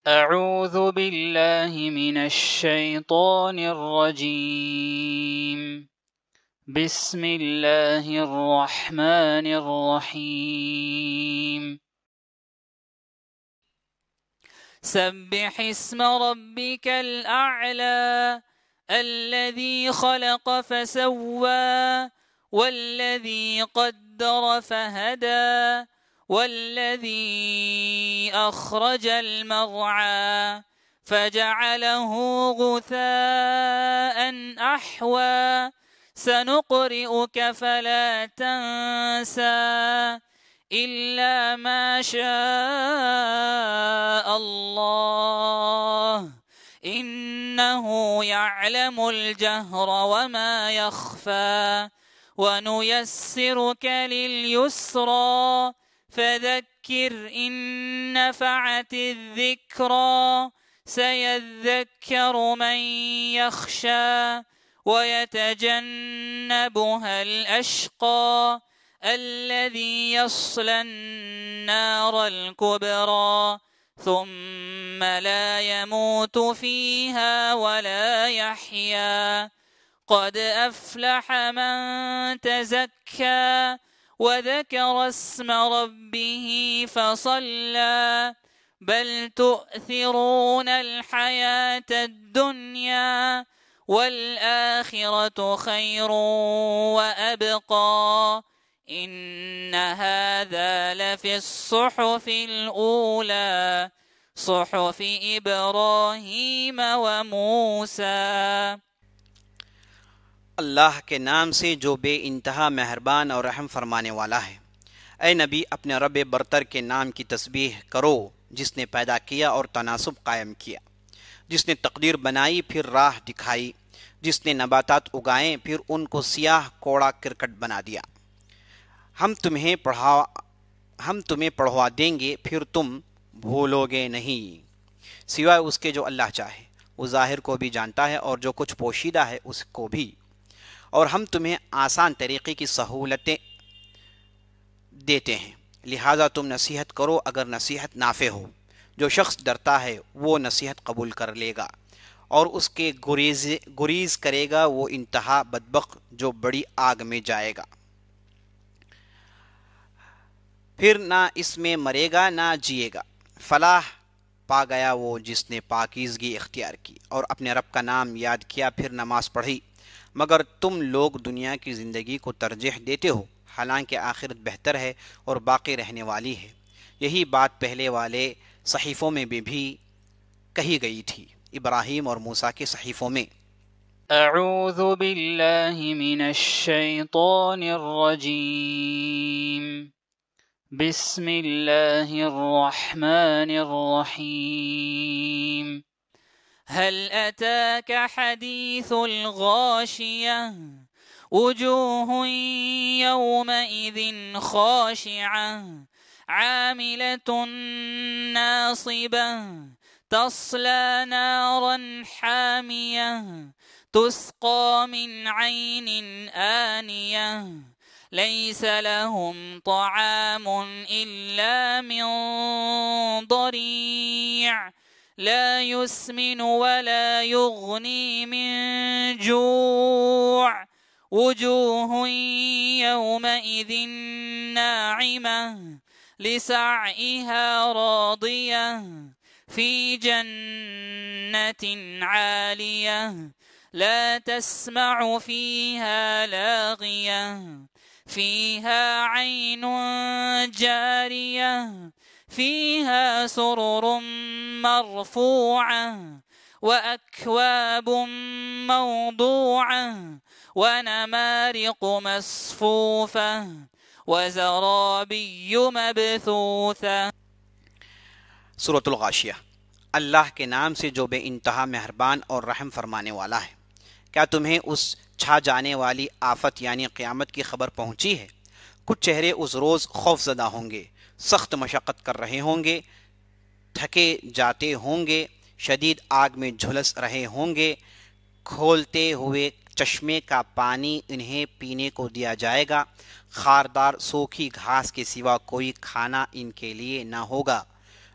أعوذ بالله من الشيطان الرجيم بسم الله الرحمن الرحيم سبح اسم ربك الأعلى الذي خلق فسوى والذي قدر فهدى والذي أخرج المرعى فجعله غثاء أحوى سنقرئك فلا تنسى إلا ما شاء الله إنه يعلم الجهر وما يخفى ونيسرك لليسرى فذكر إن نفعت الذكرى سيذكر من يخشى ويتجنبها الأشقى الذي يصلى النار الكبرى ثم لا يموت فيها ولا يحيا قد أفلح من تزكى وذكر اسم ربه فصلى بل تؤثرون الحياة الدنيا والآخرة خير وأبقى إن هذا لفي الصحف الأولى صحف إبراهيم وموسى اللہ کے نام سے جو بے انتہا مہربان اور رحم فرمانے والا ہے۔ اے نبی، اپنے رب برتر کے نام کی تسبیح کرو، جس نے پیدا کیا اور تناسب قائم کیا، جس نے تقدیر بنائی پھر راہ دکھائی، جس نے نباتات اگائیں پھر ان کو سیاہ کوڑا کرکٹ بنا دیا۔ ہم تمہیں پڑھوا دیں گے پھر تم بھولو گے نہیں، سوائے اس کے جو اللہ چاہے۔ وہ ظاہر کو بھی جانتا ہے اور جو کچھ پوشیدہ ہے اس کو بھی۔ اور ہم تمہیں آسان طریقے کی سہولتیں دیتے ہیں، لہٰذا تم نصیحت کرو اگر نصیحت نافع ہو۔ جو شخص ڈرتا ہے وہ نصیحت قبول کر لے گا، اور اس کے گریز کرے گا وہ انتہا بدبخت جو بڑی آگ میں جائے گا۔ پھر نہ اس میں مرے گا نہ جیے گا۔ فلاح پا گیا وہ جس نے پاکیزگی اختیار کی اور اپنے رب کا نام یاد کیا پھر نماز پڑھی۔ مگر تم لوگ دنیا کی زندگی کو ترجیح دیتے ہو، حالانکہ آخرت بہتر ہے اور باقی رہنے والی ہے۔ یہی بات پہلے والے صحیفوں میں بھی کہی گئی تھی، ابراہیم اور موسیٰ کے صحیفوں میں۔ اعوذ باللہ من الشیطان الرجیم بسم اللہ الرحمن الرحیم هل أتاك حديث الغاشية وجوه يومئذ خاشعة عاملة ناصبة تصلى نارا حامية تسقى من عين آنية ليس لهم طعام إلا من ضريع لا يسمن ولا يغني من جوع وجوه يومئذ ناعمة لسعيها راضية في جنة عالية لا تسمع فيها لاغية فيها عين جارية فيها سرر مرفوعة وأكواب موضوعة ونمارق مصفوفة وزرابي مبثوثة۔ سورۃ الغاشیہ۔ اللہ کے نام سے جو بے انتہا مہربان اور رحم فرمانے والا ہے۔ کیا تمہیں اس چھا جانے والی آفت یعنی قیامت کی خبر پہنچی ہے؟ کچھ چہرے اس روز خوف زدہ ہوں گے، سخت مشقت کر رہے ہوں گے، تھکے جاتے ہوں گے، شدید آگ میں جھلس رہے ہوں گے۔ کھولتے ہوئے چشمے کا پانی انہیں پینے کو دیا جائے گا، خاردار سوکھی گھاس کے سوا کوئی کھانا ان کے لیے نہ ہوگا۔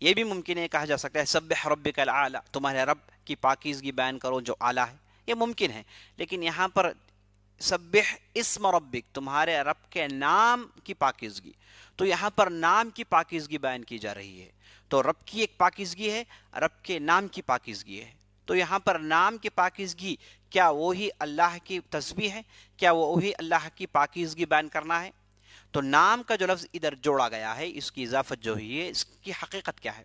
یہ بھی ممکن ہے کہا جا سکتا ہے سبح ربک الاعلی، تمہارے رب کی پاکیزگی بیان کرو جو اعلیٰ ہے، یہ ممکن ہے. لیکن یہاں پر سبح اسم ربک، تمہارے رب کے نام کی پاکیزگی، تو یہاں پر نام کی پاکیزگی بیان کی جا رہی ہے. تو رب کی ایک پاکیزگی ہے، رب کے نام کی پاکیزگی ہے. تو یہاں پر نام کی پاکیزگی کیا وہی اللہ کی تسبیح ہے؟ کیا وہی اللہ کی پاکیزگی بیان کرنا ہے؟ تو نام کا جو لفظ ادھر جوڑا گیا ہے، اس کی اضافت جو ہوئی ہے، اس کی حقیقت کیا ہے؟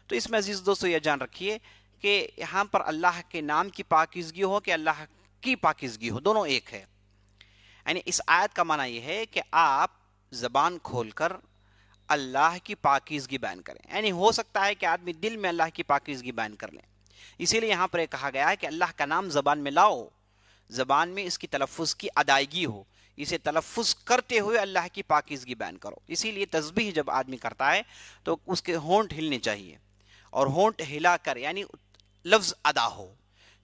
تو اس میں عزیز دوستو یہ جان رکھیے کہ یہاں پر اللہ کے نام کی پاکیزگی ہو کہ اللہ کی پاکیزگی ہو، دونوں ایک ہے. یعنی اس آیت کا معنی یہ ہے کہ آپ زبان کھول کر اللہ کی پاکیزگی بیان کریں. یعنی ہو سکتا ہے کہ آدمی دل میں اللہ کی پاکیزگی بیان کر لیں، اسی لیے یہاں پر یہ کہا گیا ہے کہ اللہ کا نام زبان میں لاؤ، زبان میں اس کی تلفظ کی ادائیگی ہو، اسے تلفظ کرتے ہوئے اللہ کی پاکیزگی بیان کرو. اسی لیے تسبیح جب آدمی کرتا ہے تو اس کے ہونٹ ہلنے چاہیے، اور ہونٹ ہلا کر یعنی لفظ ادا ہو.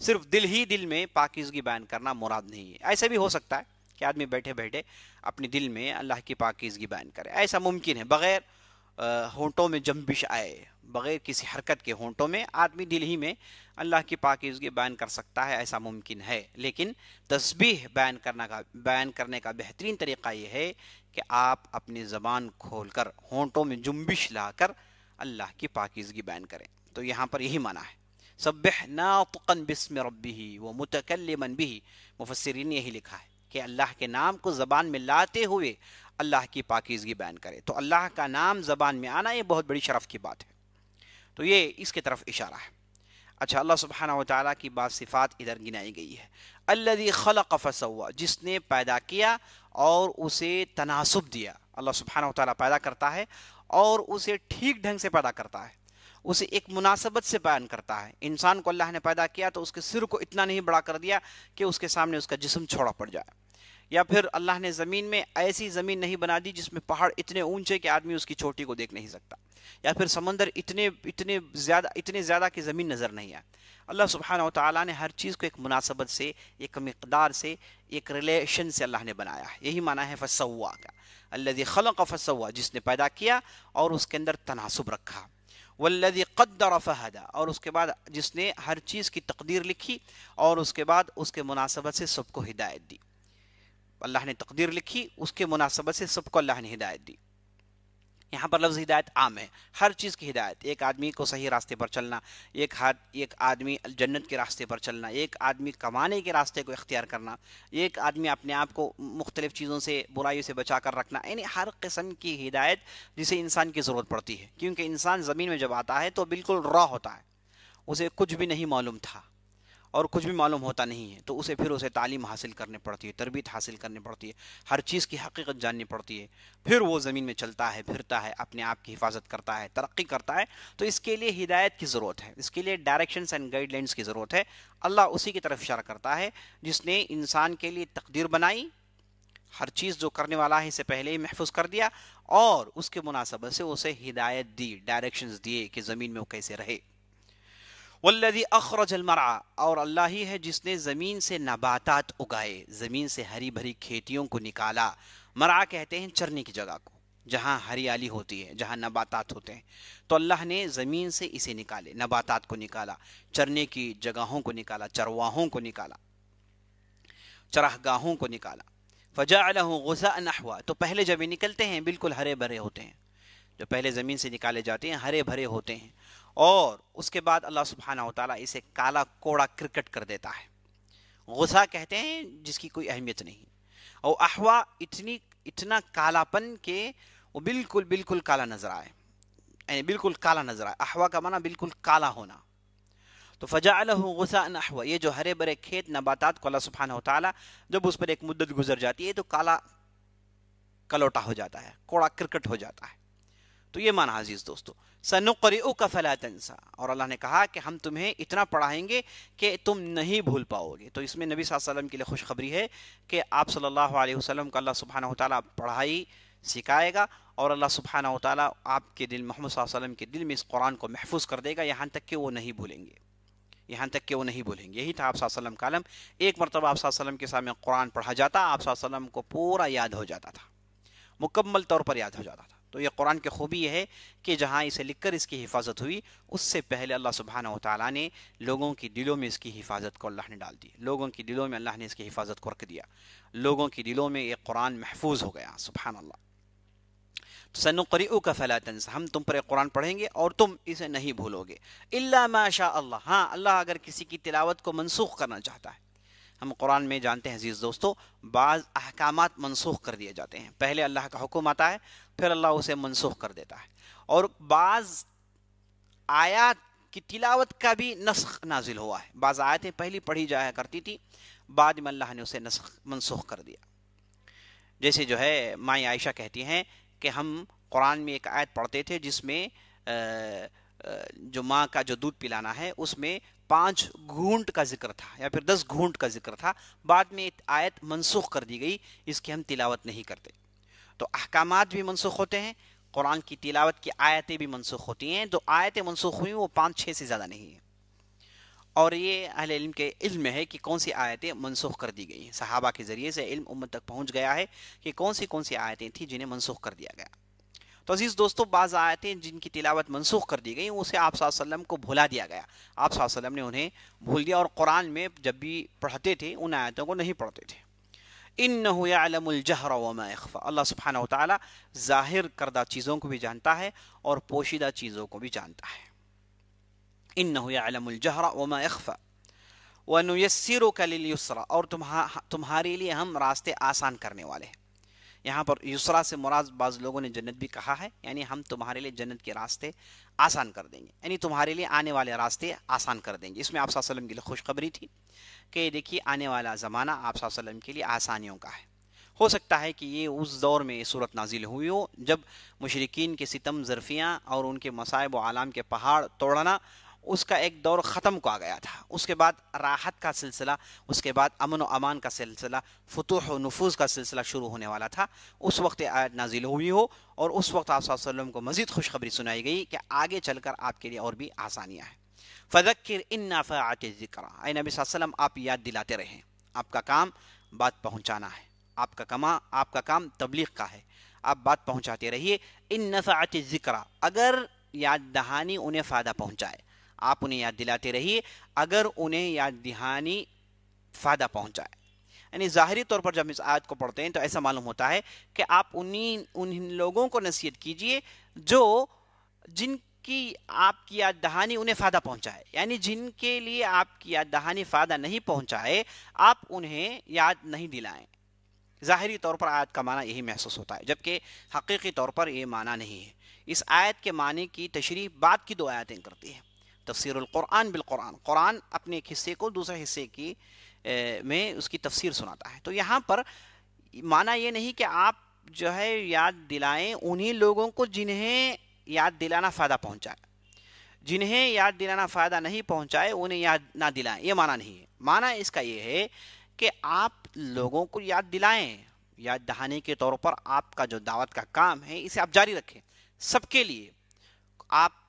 صرف دل ہی دل میں پاکیزگی بیان کرنا مراد نہیں ہے. ایسا بھی ہو سکتا ہے کہ آدمی بیٹھے بیٹھے اپنے دل میں اللہ کی پاکیزگی بیان کرے، ایسا ممکن ہے بغیر ہونٹوں میں جنبش آئے، بغیر کسی حرکت کے ہونٹوں میں آدمی دل ہی میں اللہ کی پاکیزگی بیان کر سکتا ہے، ایسا ممکن ہے. لیکن تسبیح بیان کرنے کا بہترین طریقہ یہ ہے کہ آپ اپنی زبان کھول کر ہونٹوں میں جنبش لا کر اللہ کی پاکیزگی بیان کریں. تو یہاں پر یہی معنی ہے سبح ناطقا باسم ربہ ومتکلما بہ. مفسرین نے یہی لکھا ہے کہ اللہ کے نام کو زبان میں لاتے ہوئے اللہ کی پاکیزگی بیان کرے. تو اللہ کا نام زبان میں آنا یہ بہت بڑی شرف کی بات ہے. تو یہ اس کی طرف اشارہ ہے. اچھا، اللہ سبحانہ و تعالیٰ کی بعض صفات ادھر گنائی گئی ہے. الذی خلق فسوى، جس نے پیدا کیا اور اسے تناسب دیا. اللہ سبحانہ و تعالیٰ پیدا کرتا ہے اور اسے ٹھیک ڈھنگ سے پیدا کرتا ہے، اسے ایک مناسبت سے بیان کرتا ہے. انسان کو اللہ نے پیدا کیا تو اس کے سر کو اتنا نہیں بڑا کر دیا کہ اس کے سامنے اس کا جسم چھوڑا پڑ جائے، یا پھر اللہ نے زمین میں ایسی زمین نہیں بنا دی جس میں پہاڑ اتنے اونچے کہ آدمی اس کی چوٹی کو دیکھ نہیں سکتا، یا پھر سمندر اتنے زیادہ کہ زمین نظر نہیں آئے. اللہ سبحانہ و تعالیٰ نے ہر چیز کو ایک مناسبت سے، ایک مقدار سے، ایک ریلیشن سے اللہ نے بنایا ہے. یہی معنی ہے فسوا کا، الذی خلق فسوا، جس نے پیدا کیا اور اس کے اندر تناسب رکھا. والذی قدر فہدی، اور اس کے بعد جس نے ہر چیز کی تقدیر لکھی اور اس کے بعد اس کے مناسبت سے سب کو ہدایت دی. اللہ نے تقدیر لکھی، اس کے مناسبت سے سب کو اللہ نے ہدایت دی. یہاں پر لفظ ہدایت عام ہے، ہر چیز کی ہدایت. ایک آدمی کو صحیح راستے پر چلنا، ایک آدمی جنت کے راستے پر چلنا، ایک آدمی کمانے کے راستے کو اختیار کرنا، ایک آدمی اپنے آپ کو مختلف چیزوں سے، برائیوں سے بچا کر رکھنا. یعنی ہر قسم کی ہدایت جسے انسان کی ضرورت پڑتی ہے، کیونکہ انسان زمین میں جب آتا ہے تو بالکل را ہوتا ہے، اسے کچھ بھی نہیں معلوم تھا اور کچھ بھی معلوم ہوتا نہیں ہے. تو اسے تعلیم حاصل کرنی پڑتی ہے، تربیت حاصل کرنی پڑتی ہے، ہر چیز کی حقیقت جاننی پڑتی ہے. پھر وہ زمین میں چلتا ہے، پھرتا ہے، اپنے آپ کی حفاظت کرتا ہے، ترقی کرتا ہے. تو اس کے لیے ہدایت کی ضرورت ہے، اس کے لیے ڈائریکشنز اینڈ گائیڈ لائنز کی ضرورت ہے. اللہ اسی کی طرف اشارہ کرتا ہے جس نے انسان کے لیے تقدیر بنائی، ہر چیز جو کرنے والا ہے اسے پہلے ہی محفوظ کر دیا، اور اس کے مناسبت سے اسے ہدایت دی، ڈائریکشنز دیے کہ زمین میں وہ کیسے رہے. والذی اخرج المرعى، اور اللہ ہی ہے جس نے زمین سے نباتات اگائے، زمین سے ہری بھری کھیتیوں کو نکالا. مرعا کہتے ہیں چرنے کی جگہ کو، جہاں ہریالی ہوتی ہے، جہاں نباتات ہوتے ہیں. تو اللہ نے زمین سے اسے نکالے، نباتات کو نکالا، چرنے کی جگہوں کو نکالا، چرواہوں کو نکالا، چراگاہوں کو نکالا. فجعلہ غثاء نحوا، تو پہلے جب یہ نکلتے ہیں بالکل ہرے بھرے ہوتے ہیں، جو پہلے زمین سے نکالے جاتے ہیں ہرے بھرے ہوتے ہیں، اور اس کے بعد اللہ سبحانہ و تعالیٰ اسے کالا کوڑا کرکٹ کر دیتا ہے. غصہ کہتے ہیں جس کی کوئی اہمیت نہیں، اور احوا اتنا کالا پن کہ وہ بالکل کالا نظر آئے، یعنی بالکل کالا نظر آئے. احوا کا معنی بالکل کالا ہونا. تو فجعلہ غثاء احوا، یہ جو ہرے بھرے کھیت نباتات کو اللہ سبحانہ و تعالیٰ جب اس پر ایک مدت گزر جاتی ہے تو کالا کلوٹا ہو جاتا ہے، کوڑا کرکٹ ہو جاتا ہے. تو یہ معنی عزیز دوستو، سنقرئک فلا تنسى، اور اللہ نے کہا کہ ہم تمہیں اتنا پڑھائیں گے کہ تم نہیں بھول پاؤ گے. تو اس میں نبی صلی اللہ علیہ وسلم کے لیے خوشخبری ہے کہ آپ صلی اللہ علیہ وسلم کو اللہ سبحانہ و تعالیٰ پڑھائی سکھائے گا، اور اللہ سبحانہ و تعالیٰ آپ کے دل، محمد صلی اللہ علیہ وسلم کے دل میں اس قرآن کو محفوظ کر دے گا، یہاں تک کہ وہ نہیں بھولیں گے، یہاں تک کہ وہ نہیں بھولیں گے. یہی تھا آپ صلی اللہ علیہ وسلم کا علم. ایک مرتبہ آپ صلی اللہ علیہ وسلم کے سامنے قرآن پڑھا جاتا، آپ صلی اللہ علیہ وسلم کو پورا یاد ہو جاتا تھا، مکمل طور پر یاد ہو جاتا تھا. تو یہ قرآن کی خوبی یہ ہے کہ جہاں اسے لکھ کر اس کی حفاظت ہوئی، اس سے پہلے اللہ سبحانہ و تعالیٰ نے لوگوں کی دلوں میں اس کی حفاظت کو اللہ نے ڈال دی، لوگوں کی دلوں میں اللہ نے اس کی حفاظت کو رکھ دیا، لوگوں کی دلوں میں یہ قرآن محفوظ ہو گیا، سبحان اللہ۔ سنقرئک فلا تنس، ہم تم پر ایک قرآن پڑھیں گے اور تم اسے نہیں بھولو گے، الا ما شاء اللہ، ہاں اللہ اگر کسی کی تلاوت کو منسوخ کرنا چاہتا ہے۔ ہم قرآن میں جانتے ہیں عزیز دوستو، بعض احکامات منسوخ کر دیے جاتے ہیں، پہلے اللہ کا حکم آتا ہے پھر اللہ اسے منسوخ کر دیتا ہے، اور بعض آیات کی تلاوت کا بھی نسخ نازل ہوا ہے، بعض آیتیں پہلی پڑھی جایا کرتی تھی، بعد میں اللہ نے اسے منسوخ کر دیا۔ جیسے جو ہے ماں عائشہ کہتی ہیں کہ ہم قرآن میں ایک آیت پڑھتے تھے جس میں جو ماں کا جو دودھ پلانا ہے اس میں 5 گھونٹ کا ذکر تھا یا پھر 10 گھونٹ کا ذکر تھا، بعد میں ایک آیت منسوخ کر دی گئی، اس کی ہم تلاوت نہیں کرتے۔ تو احکامات بھی منسوخ ہوتے ہیں، قرآن کی تلاوت کی آیتیں بھی منسوخ ہوتی ہیں، تو آیتیں منسوخ ہوئی وہ 5-6 سے زیادہ نہیں ہیں، اور یہ اہل علم کے علم میں ہے کہ کون سی آیتیں منسوخ کر دی گئی ہیں، صحابہ کے ذریعے سے علم امت تک پہنچ گیا ہے کہ کون سی آیتیں تھیں جنہیں منسوخ کر دیا گیا۔ تو عزیز دوستو، بعض آیتیں جن کی تلاوت منسوخ کر دی گئی اسے آپ صلی اللہ علیہ وسلم کو بھلا دیا گیا، آپ صلی اللہ علیہ وسلم نے انہیں بھول دیا، اور قرآن میں جب بھی پڑھتے تھے ان آیتوں کو نہیں پڑھتے تھے۔ انہ یعلم الجہر وما یخفی، اللہ سبحانہ وتعالی ظاہر کردہ چیزوں کو بھی جانتا ہے اور پوشیدہ چیزوں کو بھی جانتا ہے۔ انہ یعلم الجہر وما یخفی وَنُيَسِّرُكَ لِلْيُسْرَى، اور تمہارے لیے ہم راستے آسان کرنے والے ہیں۔ یہاں پر یسرا سے مراد بعض لوگوں نے جنت بھی کہا ہے، یعنی ہم تمہارے لیے جنت کے راستے آسان کر دیں گے، یعنی تمہارے لیے آنے والے راستے آسان کر دیں گے۔ اس میں آپ صلی اللہ علیہ وسلم کے لیے خوشخبری تھی کہ دیکھیے آنے والا زمانہ آپ صلی اللہ علیہ وسلم کے لیے آسانیوں کا ہے۔ ہو سکتا ہے کہ یہ اس دور میں صورت نازل ہوئی ہو جب مشرکین کے ستم ظرفیاں اور ان کے مصائب و آلام کے پہاڑ توڑنا، اس کا ایک دور ختم کو آ گیا تھا، اس کے بعد راحت کا سلسلہ، اس کے بعد امن و امان کا سلسلہ، فتوح و نفوذ کا سلسلہ شروع ہونے والا تھا، اس وقت آیت نازل ہوئی ہو اور اس وقت آپ صلی اللہ علیہ وسلم کو مزید خوشخبری سنائی گئی کہ آگے چل کر آپ کے لیے اور بھی آسانیاں ہیں۔ فذکر ان نفعت الذکریٰ، اے نبی صلی اللہ علیہ وسلم آپ یاد دلاتے رہیں، آپ کا کام بات پہنچانا ہے، آپ کا کام تبلیغ کا ہے، آپ بات پہنچاتے رہیے۔ ان نفعت الذکریٰ، اگر یاد دہانی انہیں فائدہ پہنچائے، آپ انہیں یاد دلاتے رہیے اگر انہیں یاد دہانی فائدہ پہنچائے۔ یعنی ظاہری طور پر جب اس آیت کو پڑھتے ہیں تو ایسا معلوم ہوتا ہے کہ آپ ان لوگوں کو نصیحت کیجئے جن کی آپ کی یاد دہانی انہیں فائدہ پہنچائے، یعنی جن کے لیے آپ کی یاد دہانی فائدہ نہیں پہنچائے آپ انہیں یاد نہیں دلائیں۔ ظاہری طور پر آیت کا معنی یہی محسوس ہوتا ہے، جبکہ حقیقی طور پر یہ معنی نہیں ہے۔ اس آیت کے معنی کی تشریح بعد کی 2 آیتیں کرتی ہیں، تفسیر القرآن بالقرآن، قرآن اپنے ایک حصے کو دوسرے حصے کی میں اس کی تفسیر سناتا ہے۔ تو یہاں پر معنی یہ نہیں کہ آپ جو ہے یاد دلائیں انہی لوگوں کو جنہیں یاد دلانا فائدہ پہنچائے، جنہیں یاد دلانا فائدہ نہیں پہنچائے انہیں یاد نہ دلائیں، یہ معنی نہیں ہے۔ معنی اس کا یہ ہے کہ آپ لوگوں کو یاد دلائیں، یاد دہانے کے طور پر آپ کا جو دعوت کا کام ہے اسے آپ جاری رکھیں، سب کے لیے، آپ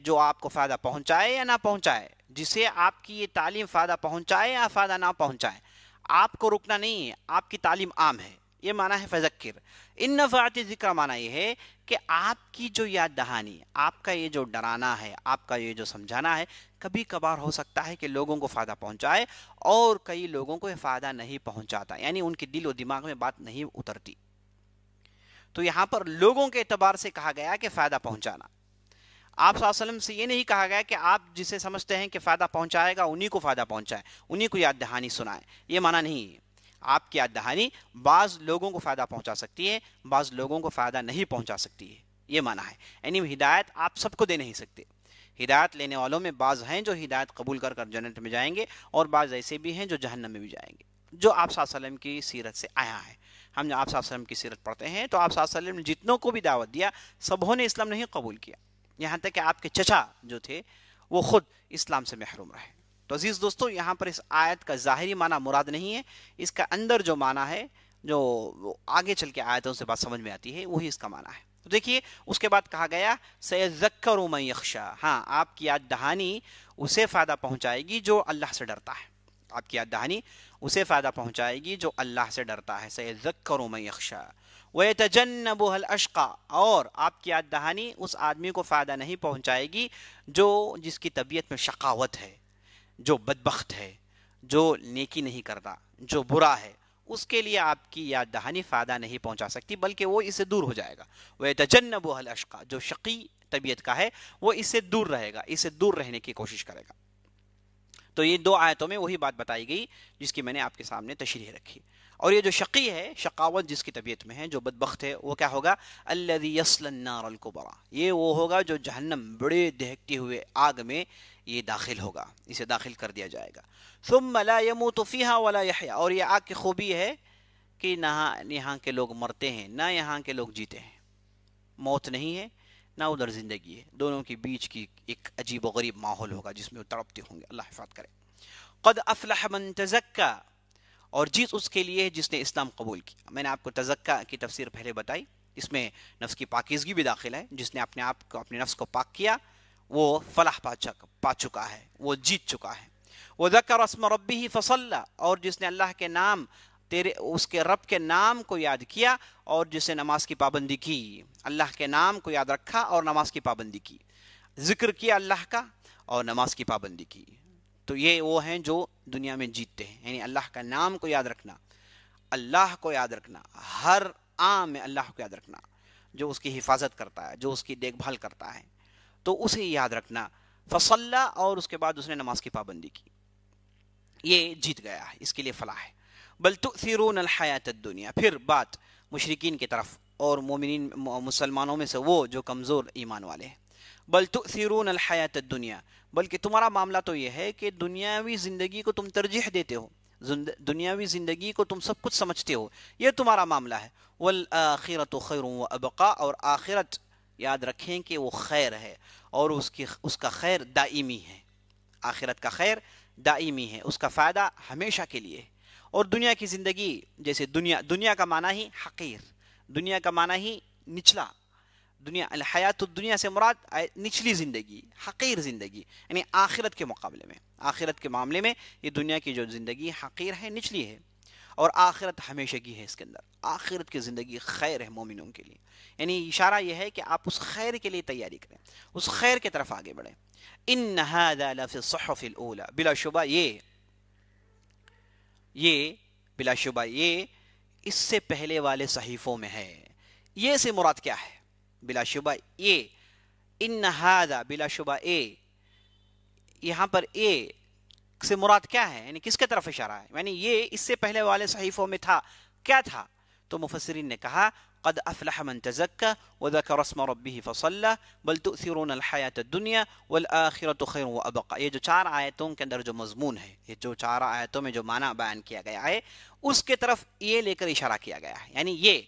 جو آپ کو فائدہ پہنچائے یا نہ پہنچائے، جسے آپ کی یہ تعلیم فائدہ پہنچائے یا فائدہ نہ پہنچائے، آپ کو رکنا نہیں ہے، آپ کی تعلیم عام ہے، یہ معنی ہے فذکر۔ ان نفعت ذکر معنی یہ ہے کہ آپ کی جو یاد دہانی، آپ کا یہ جو ڈرانا ہے، آپ کا یہ جو سمجھانا ہے، کبھی کبھار ہو سکتا ہے کہ لوگوں کو فائدہ پہنچائے اور کئی لوگوں کو یہ فائدہ نہیں پہنچاتا، یعنی ان کے دل و دماغ میں بات نہیں اترتی۔ تو یہاں پر لوگوں کے اعتبار سے کہا گیا کہ فائدہ پہنچانا، آپ صلی اللہ علیہ وسلم سے یہ نہیں کہا گیا کہ آپ جسے سمجھتے ہیں کہ فائدہ پہنچائے گا انہی کو فائدہ پہنچائے، انہی کو یاد دہانی سنائے، یہ معنی نہیں ہے۔ آپ کی یاد دہانی بعض لوگوں کو فائدہ پہنچا سکتی ہے، بعض لوگوں کو فائدہ نہیں پہنچا سکتی ہے، یہ معنی ہے۔ یعنی ہدایت آپ سب کو دے نہیں سکتے، ہدایت لینے والوں میں بعض ہیں جو ہدایت قبول کر جنت میں جائیں گے اور بعض ایسے بھی ہیں جو جہنم میں بھی جائیں گے، جو آپ صلی اللہ علیہ وسلم کی سیرت سے آیا ہے۔ ہم جب آپ صلی اللہ علیہ وسلم کی سیرت پڑھتے ہیں تو آپ صلی اللہ علیہ وسلم نے جتنوں کو بھی دعوت دیا سبوں نے اسلام نہیں قبول کیا، یہاں تک کہ آپ کے چچا جو تھے وہ خود اسلام سے محروم رہے۔ تو عزیز دوستو، یہاں پر اس آیت کا ظاہری معنی مراد نہیں ہے، اس کا اندر جو معنی ہے جو آگے چل کے آیتوں سے بات سمجھ میں آتی ہے وہی اس کا معنی ہے۔ تو دیکھیے اس کے بعد کہا گیا سَيَذَّكَّرُ مَن يَخْشَىٰ، ہاں آپ کی یاد دہانی اسے فائدہ پہنچائے گی جو اللہ سے ڈرتا ہے، آپ کی یاد دہانی اسے فائدہ پہنچائے گی جو اللہ سے ڈرتا ہے۔ سَيَذَّكَّرُ مَن يَخْشَىٰ وَيَتَجَنَّبُهَا الْأَشْقَى، اور آپ کی یاد دہانی اس آدمی کو فائدہ نہیں پہنچائے گی جس کی طبیعت میں شقاوت ہے، جو بدبخت ہے، جو نیکی نہیں کرتا، جو برا ہے، اس کے لیے آپ کی یاد دہانی فائدہ نہیں پہنچا سکتی، بلکہ وہ اس سے دور ہو جائے گا۔ وَيَتَجَنَّبُهَا الْأَشْقَى، جو شقی طبیعت کا ہے وہ اس سے دور رہے گا، اس سے دور رہنے کی کوشش کرے گا۔ تو یہ دو آیتوں میں وہی بات بتائی گئی جس کی میں نے آپ کے سامنے تشریح رکھی۔ اور یہ جو شقی ہے، شقاوت جس کی طبیعت میں ہے، جو بدبخت ہے، وہ کیا ہوگا؟ الذی یصلی النار الکبریٰ، یہ وہ ہوگا جو جہنم بڑے دہکتے ہوئے آگ میں یہ داخل ہوگا، اسے داخل کر دیا جائے گا۔ ثم لا يموت فیہا ولا یحیا، اور یہ آگ کی خوبی ہے کہ نہ یہاں کے لوگ مرتے ہیں نہ یہاں کے لوگ جیتے ہیں، موت نہیں ہے نہ ادھر زندگی ہے، دونوں کے بیچ کی ایک عجیب و غریب ماحول ہوگا جس میں وہ تڑپتے ہوں گے۔ اللہ حفاظت کرے۔ قد افلح من تزکا، اور جیت اس کے لیے جس نے اسلام قبول کیا۔ میں نے آپ کو تزکا کی تفسیر پہلے بتائی، اس میں نفس کی پاکیزگی بھی داخل ہے۔ جس نے اپنے آپ کو، اپنے نفس کو پاک کیا، وہ فلاح پا چکا ہے، وہ جیت چکا ہے۔ وذکر اسم ربہ فصلی، اور جس نے اللہ کے نام، اس کے رب کے نام کو یاد کیا اور جس نے نماز کی پابندی کی، اللہ کے نام کو یاد رکھا اور نماز کی پابندی کی، ذکر کیا اللہ کا اور نماز کی پابندی کی، تو یہ وہ ہیں جو دنیا میں جیتتے ہیں۔ یعنی اللہ کا نام کو یاد رکھنا، اللہ کو یاد رکھنا، ہر آن میں اللہ کو یاد رکھنا، جو اس کی حفاظت کرتا ہے، جو اس کی دیکھ بھال کرتا ہے، تو اسے یاد رکھنا۔ فصلی، اور اس کے بعد اس نے نماز کی پابندی کی، یہ جیت گیا ہے، اس کے لیے فلاح ہے۔ بل تؤثرون الحیات الدنیا، پھر بات مشرکین کی طرف اور مومنین مسلمانوں میں سے وہ جو کمزور ایمان والے ہیں۔ بل تؤثرون الحیات الدنیا، بلکہ تمہارا معاملہ تو یہ ہے کہ دنیاوی زندگی کو تم ترجیح دیتے ہو، دنیاوی زندگی کو تم سب کچھ سمجھتے ہو، یہ تمہارا معاملہ ہے۔ والآخرۃ خیر وابقا، اور آخرت یاد رکھیں کہ وہ خیر ہے اور اس کا خیر دائمی ہے، آخرت کا خیر دائمی ہے، اس کا فائدہ ہمیشہ کے لیے ہے۔ اور دنیا کی زندگی، جیسے دنیا کا معنی ہی حقیر، دنیا کا معنی ہی نچلا، دنیا، الحیات الدنیا سے مراد نچلی زندگی، حقیر زندگی، یعنی آخرت کے مقابلے میں، آخرت کے معاملے میں یہ دنیا کی جو زندگی حقیر ہے، نچلی ہے، اور آخرت ہمیشہ کی ہے۔ اس کے اندر آخرت کی زندگی خیر ہے مومنوں کے لیے، یعنی اشارہ یہ ہے کہ آپ اس خیر کے لیے تیاری کریں، اس خیر کی طرف آگے بڑھیں۔ ان ھذا لفی الصحف الاولی، بلا شبہ یہ بلا شبہ یہ اس سے پہلے والے صحیفوں میں ہے۔ یہ سے مراد کیا ہے؟ بلا شبہ یہ، ان ھذا، بلا شبہ یہاں پر سے مراد کیا ہے؟ یعنی کس کے طرف اشارہ ہے؟ یعنی یہ اس سے پہلے والے صحیفوں میں تھا، کیا تھا؟ تو مفسرین نے کہا قد افلح من تزکا وذکر اسم ربہ فصلی بل تؤثرون الحیات الدنیا والآخرۃ خیر وابقا۔ یہ جو 4 آیتوں کے اندر جو مضمون ہے، یہ جو 4 آیتوں میں جو معنی بیان کیا گیا ہے، اس کے طرف یہ لے کر اشارہ کیا گیا ہے۔ یعنی یہ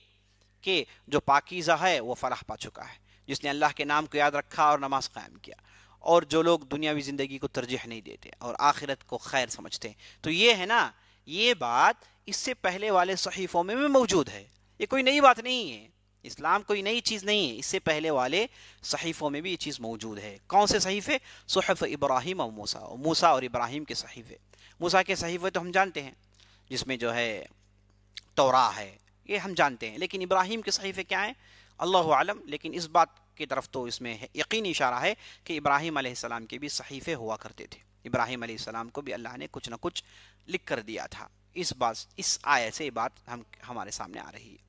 کہ جو پاکیزہ ہے وہ فلاح پا چکا ہے، جس نے اللہ کے نام کو یاد رکھا اور نماز قائم کیا، اور جو لوگ دنیاوی زندگی کو ترجیح نہیں دیتے اور آخرت کو خیر سمجھتے ہیں، تو یہ ہے نا، یہ بات اس سے پہلے والے صحیفوں میں بھی موجود ہے، یہ کوئی نئی بات نہیں ہے، اسلام کوئی نئی چیز نہیں ہے، اس سے پہلے والے صحیفوں میں بھی یہ چیز موجود ہے۔ کون سے صحیفے؟ صحف ابراہیم اور موسیٰ اور ابراہیم کے صحیفے۔ موسیٰ کے صحیفے تو ہم جانتے ہیں، جس میں جو ہے توراہ ہے، یہ ہم جانتے ہیں، لیکن ابراہیم کے صحیفے کیا ہیں اللہ عالم، لیکن اس بات کی طرف تو اس میں یقینی اشارہ ہے کہ ابراہیم علیہ السلام کے بھی صحیفے ہوا کرتے تھے، ابراہیم علیہ السلام کو بھی اللہ نے کچھ نہ کچھ لکھ کر دیا تھا۔ اس آیت سے یہ بات ہمارے سامنے آ رہی ہے۔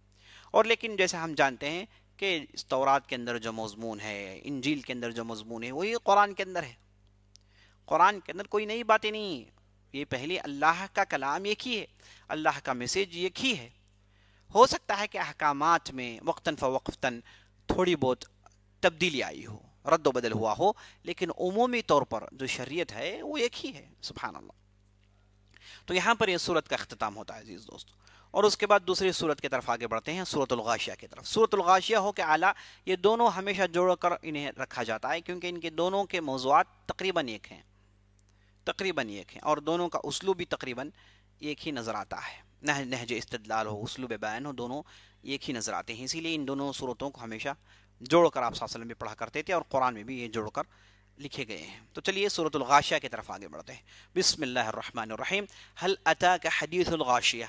اور لیکن جیسے ہم جانتے ہیں کہ تورات کے اندر جو مضمون ہے، انجیل کے اندر جو مضمون ہے، وہی قرآن کے اندر ہے، قرآن کے اندر کوئی نئی باتیں نہیں ہیں، یہ پہلے اللہ کا کلام ایک ہی ہے، اللہ کا میسیج ایک ہی ہے۔ ہو سکتا ہے کہ احکامات میں وقتاً فوقتاً تھوڑی بہت تبدیلی آئی ہو، رد و بدل ہوا ہو، لیکن عمومی طور پر جو شریعت ہے وہ ایک ہی ہے، سبحان اللہ۔ تو یہاں پر یہ سورت کا اختتام ہوتا ہے عزیز دوستو، اور اس کے بعد دوسری سورت کی طرف آگے بڑھتے ہیں، سورت الغاشیہ کی طرف۔ سورت الغاشیہ ہو کہ اعلیٰ، یہ دونوں ہمیشہ جوڑ کر انہیں رکھا جاتا ہے، کیونکہ ان کے دونوں کے موضوعات تقریباً ایک ہیں، اور دونوں کا اسلوب بھی تقریباً ایک ہی نظر آتا ہے، نہج استدلال ہو، اسلوب بیان ہو، دونوں ایک ہی نظر آتے ہیں، اسی لیے ان دونوں صورتوں کو ہمیشہ جوڑ کر آپ صلی اللہ علیہ وسلم بھی پڑھا کرتے تھے، اور قرآن میں بھی یہ جوڑ کر لکھے گئے ہیں۔ تو چلیے سورۃ الغاشیہ کی طرف آگے بڑھتے ہیں۔ بسم اللہ الرحمن الرحیم۔ هل اتاک حدیث الغاشیہ،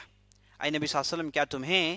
اے نبی صلی اللہ علیہ وسلم، کیا تمہیں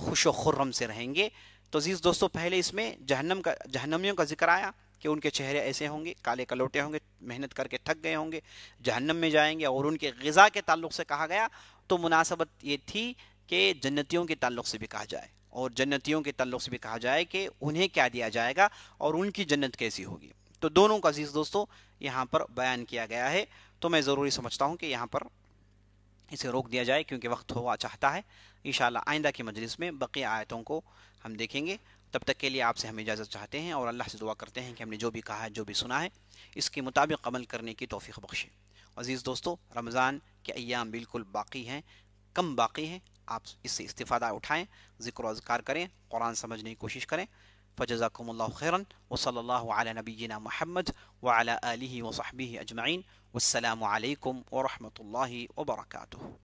خوش و خرم سے رہیں گے۔ تو عزیز دوستو، پہلے اس میں جہنمیوں کا ذکر آیا کہ ان کے چہرے ایسے ہوں گے، کالے کلوٹے ہوں گے، محنت کر کے تھک گئے ہوں گے، جہنم میں جائیں گے، اور ان کے غذا کے تعلق سے کہا گیا تو مناسبت یہ تھی کہ جنتیوں کے تعلق سے بھی کہا جائے، اور جنتیوں کے تعلق سے بھی کہا جائے کہ انہیں کیا دیا جائے گا اور ان کی جنت کیسی ہوگی۔ تو دونوں کا عزیز دوستو یہاں پر بیان کیا گیا ہے۔ تو میں ضروری سمجھتا ہوں کہ یہاں پر اسے روک دیا جائے کیونکہ وقت ہوا چاہتا ہے۔ انشاءاللہ آئندہ کی مجلس میں بقیہ آیتوں کو ہم دیکھیں گے۔ تب تک کے لیے آپ سے ہم اجازت چاہتے ہیں اور اللہ سے دعا کرتے ہیں کہ ہم نے جو بھی کہا ہے، جو بھی سنا ہے، اس کے مطابق عمل کرنے کی توفیق بخشے۔ عزیز دوستو، رمضان کے ایام بالکل باقی ہیں، کم باقی ہیں، آپ اس سے استفادہ اٹھائیں، ذکر و اذکار کریں، قرآن سمجھنے کی کوشش کریں۔ فجزاکم اللہ خیرا وصلی اللہ علی نبینا محمد وعلی آلہ وصحبہ اجمعین، والسلام علیکم ورحمۃ اللہ وبرکاتہ۔